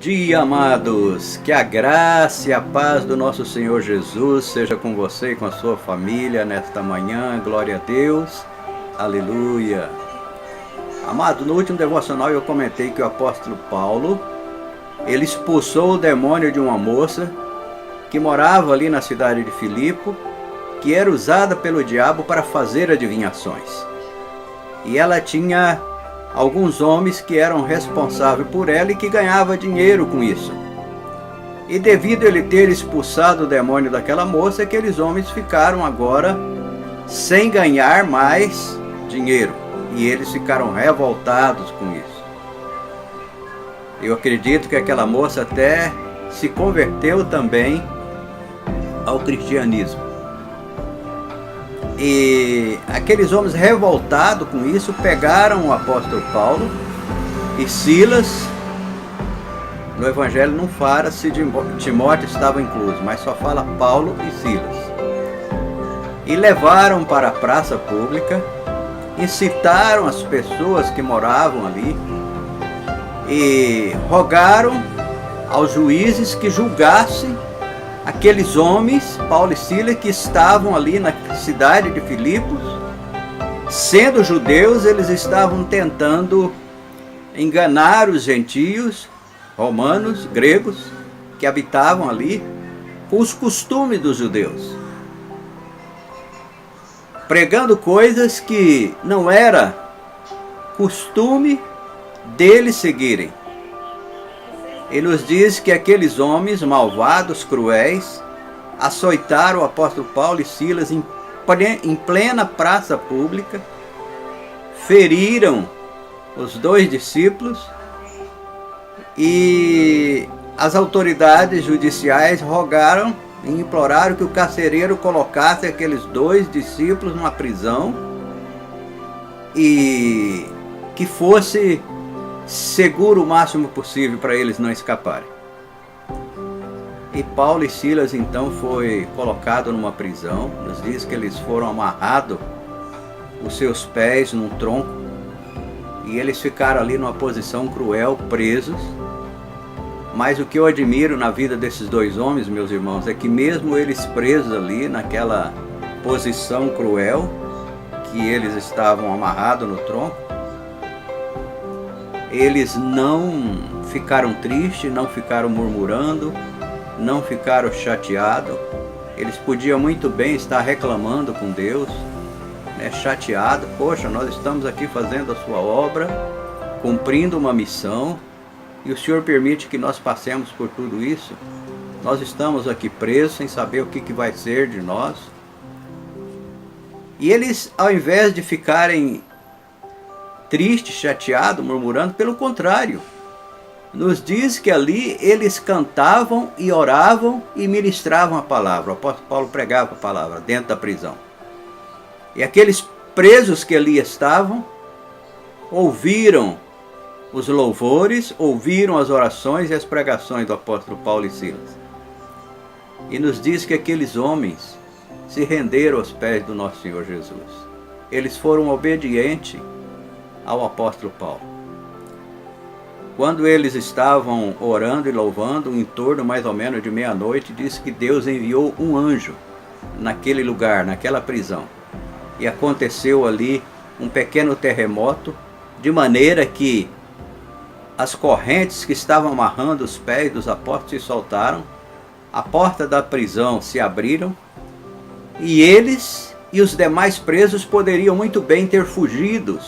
dia, amados! Que a graça e a paz do nosso Senhor Jesus seja com você e com a sua família nesta manhã. Glória a Deus. Aleluia. Amado, no último devocional eu comentei que o apóstolo Paulo, ele expulsou o demônio de uma moça que morava ali na cidade de Filipe, que era usada pelo diabo para fazer adivinhações. E ela tinha alguns homens que eram responsáveis por ela e que ganhavam dinheiro com isso. E devido a ele ter expulsado o demônio daquela moça, aqueles homens ficaram agora sem ganhar mais dinheiro. E eles ficaram revoltados com isso. Eu acredito que aquela moça até se converteu também ao cristianismo. E aqueles homens revoltados com isso pegaram o apóstolo Paulo e Silas. No evangelho não fala se Timóteo estava incluso, mas só fala Paulo e Silas. E levaram para a praça pública, incitaram as pessoas que moravam ali e rogaram aos juízes que julgassem aqueles homens, Paulo e Silas, que estavam ali na cidade de Filipos. Sendo judeus, eles estavam tentando enganar os gentios, romanos, gregos, que habitavam ali, com os costumes dos judeus, pregando coisas que não era costume deles seguirem. Ele nos diz que aqueles homens malvados, cruéis, açoitaram o apóstolo Paulo e Silas em plena praça pública, feriram os dois discípulos e as autoridades judiciais rogaram e imploraram que o carcereiro colocasse aqueles dois discípulos numa prisão e que fosse seguro o máximo possível para eles não escaparem. E Paulo e Silas então foi colocado numa prisão. Nos diz que eles foram amarrados os seus pés num tronco e eles ficaram ali numa posição cruel, presos. Mas o que eu admiro na vida desses dois homens, meus irmãos, é que mesmo eles presos ali naquela posição cruel, que eles estavam amarrados no tronco, eles não ficaram tristes, não ficaram murmurando, não ficaram chateados. Eles podiam muito bem estar reclamando com Deus, né, chateado. Poxa, nós estamos aqui fazendo a sua obra, cumprindo uma missão, e o Senhor permite que nós passemos por tudo isso. Nós estamos aqui presos, sem saber o que vai ser de nós. E eles, ao invés de ficarem triste, chateado, murmurando, pelo contrário, nos diz que ali eles cantavam e oravam e ministravam a palavra. O apóstolo Paulo pregava a palavra dentro da prisão. E aqueles presos que ali estavam ouviram os louvores, ouviram as orações e as pregações do apóstolo Paulo e Silas. E nos diz que aqueles homens se renderam aos pés do nosso Senhor Jesus. Eles foram obedientes ao apóstolo Paulo. Quando eles estavam orando e louvando, em torno mais ou menos de meia-noite, diz que Deus enviou um anjo naquele lugar, naquela prisão. E aconteceu ali um pequeno terremoto, de maneira que as correntes que estavam amarrando os pés dos apóstolos se soltaram, a porta da prisão se abriram, e eles e os demais presos poderiam muito bem ter fugido.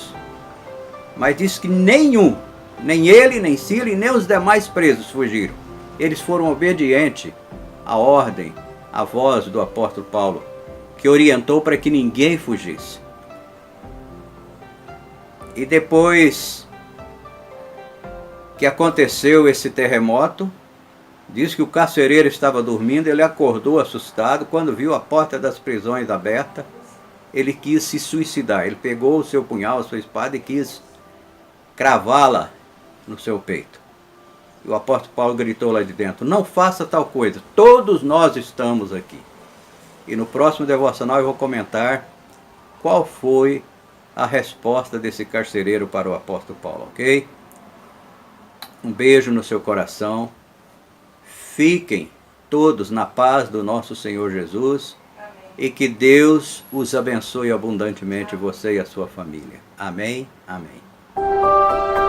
Mas diz que nenhum, nem ele, nem Silas, nem os demais presos fugiram. Eles foram obedientes à ordem, à voz do apóstolo Paulo, que orientou para que ninguém fugisse. E depois que aconteceu esse terremoto, diz que o carcereiro estava dormindo, ele acordou assustado, quando viu a porta das prisões aberta, ele quis se suicidar. Ele pegou o seu punhal, a sua espada e quis cravá-la no seu peito. E o apóstolo Paulo gritou lá de dentro: não faça tal coisa, todos nós estamos aqui. E no próximo devocional eu vou comentar qual foi a resposta desse carcereiro para o apóstolo Paulo, ok? Um beijo no seu coração. Fiquem todos na paz do nosso Senhor Jesus. Amém. E que Deus os abençoe abundantemente, você e a sua família. Amém. Amém.